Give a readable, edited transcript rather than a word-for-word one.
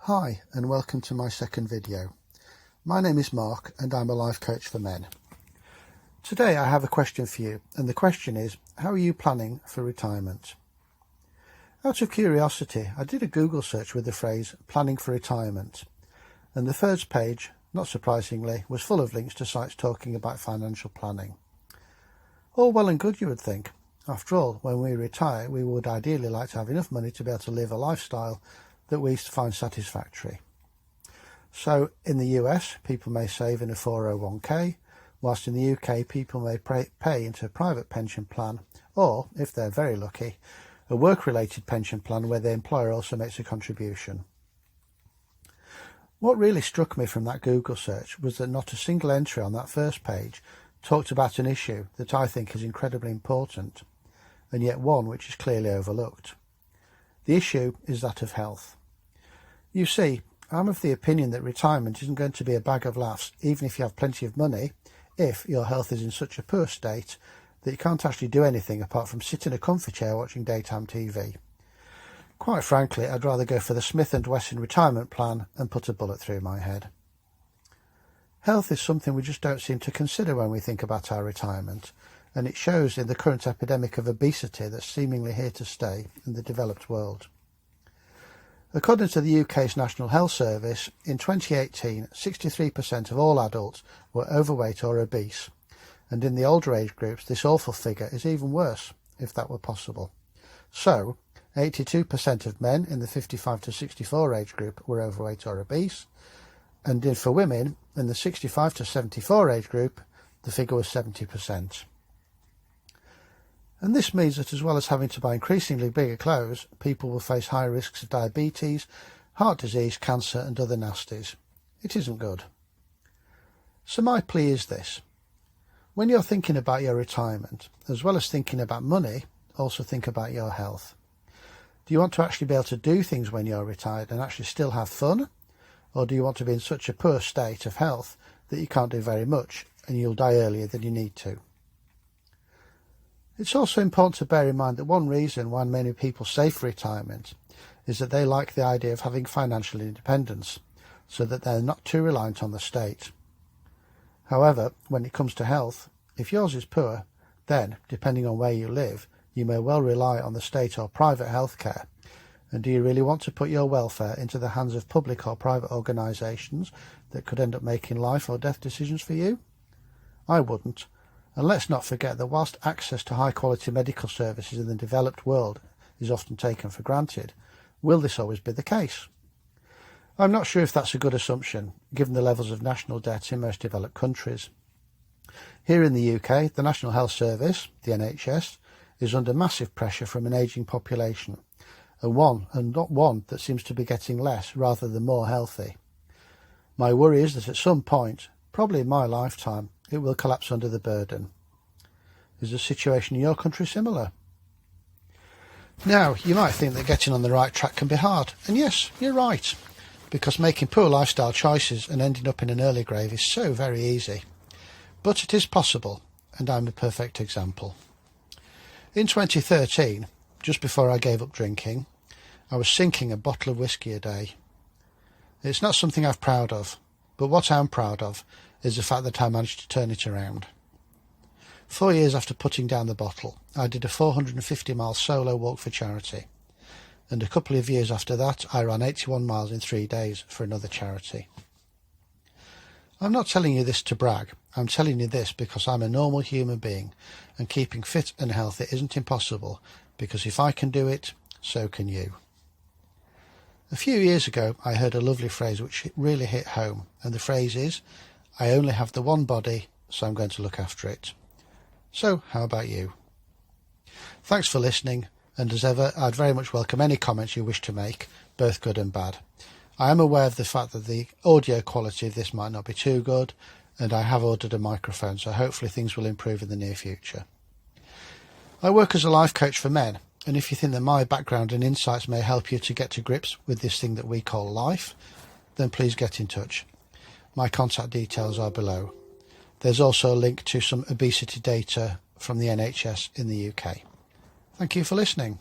Hi and welcome to my second video. My name is Mark and I'm a life coach for men. Today I have a question for you, and the question is, how are you planning for retirement? Out of curiosity, I did a Google search with the phrase planning for retirement, and the first page, not surprisingly, was full of links to sites talking about financial planning. All well and good, you would think. After all, when we retire, we would ideally like to have enough money to be able to live a lifestyle that we find satisfactory. So in the US, people may save in a 401k, whilst in the UK, people may pay into a private pension plan, or, if they're very lucky, a work-related pension plan where the employer also makes a contribution. What really struck me from that Google search was that not a single entry on that first page talked about an issue that I think is incredibly important, and yet one which is clearly overlooked. The issue is that of health. You see, I'm of the opinion that retirement isn't going to be a bag of laughs, even if you have plenty of money, if your health is in such a poor state that you can't actually do anything apart from sit in a comfy chair watching daytime TV. Quite frankly, I'd rather go for the Smith & Wesson retirement plan and put a bullet through my head. Health is something we just don't seem to consider when we think about our retirement, and it shows in the current epidemic of obesity that's seemingly here to stay in the developed world. According to the UK's National Health Service, in 2018, 63% of all adults were overweight or obese, and in the older age groups this awful figure is even worse, if that were possible. So, 82% of men in the 55 to 64 age group were overweight or obese, and for women in the 65 to 74 age group, the figure was 70%. And this means that as well as having to buy increasingly bigger clothes, people will face higher risks of diabetes, heart disease, cancer and other nasties. It isn't good. So my plea is this. When you're thinking about your retirement, as well as thinking about money, also think about your health. Do you want to actually be able to do things when you're retired and actually still have fun? Or do you want to be in such a poor state of health that you can't do very much and you'll die earlier than you need to? It's also important to bear in mind that one reason why many people save for retirement is that they like the idea of having financial independence, so that they're not too reliant on the state. However, when it comes to health, if yours is poor, then, depending on where you live, you may well rely on the state or private health care. And do you really want to put your welfare into the hands of public or private organisations that could end up making life or death decisions for you? I wouldn't. And let's not forget that whilst access to high-quality medical services in the developed world is often taken for granted, will this always be the case? I'm not sure if that's a good assumption, given the levels of national debt in most developed countries. Here in the UK, the National Health Service, the NHS, is under massive pressure from an ageing population, and not one that seems to be getting less rather than more healthy. My worry is that at some point, probably in my lifetime, it will collapse under the burden. Is the situation in your country similar? Now, you might think that getting on the right track can be hard, and yes, you're right, because making poor lifestyle choices and ending up in an early grave is so very easy. But it is possible, and I'm a perfect example. In 2013, just before I gave up drinking, I was sinking a bottle of whiskey a day. It's not something I'm proud of, but what I'm proud of is the fact that I managed to turn it around. 4 years after putting down the bottle, I did a 450-mile solo walk for charity, and a couple of years after that I ran 81 miles in 3 days for another charity. I'm not telling you this to brag, I'm telling you this because I'm a normal human being, and keeping fit and healthy isn't impossible, because if I can do it, so can you. A few years ago I heard a lovely phrase which really hit home, and the phrase is, I only have the one body, so I'm going to look after it. So, how about you? Thanks for listening, and as ever, I'd very much welcome any comments you wish to make, both good and bad. I am aware of the fact that the audio quality of this might not be too good, and I have ordered a microphone, so hopefully things will improve in the near future. I work as a life coach for men, and if you think that my background and insights may help you to get to grips with this thing that we call life, then please get in touch. My contact details are below. There's also a link to some obesity data from the NHS in the UK. Thank you for listening.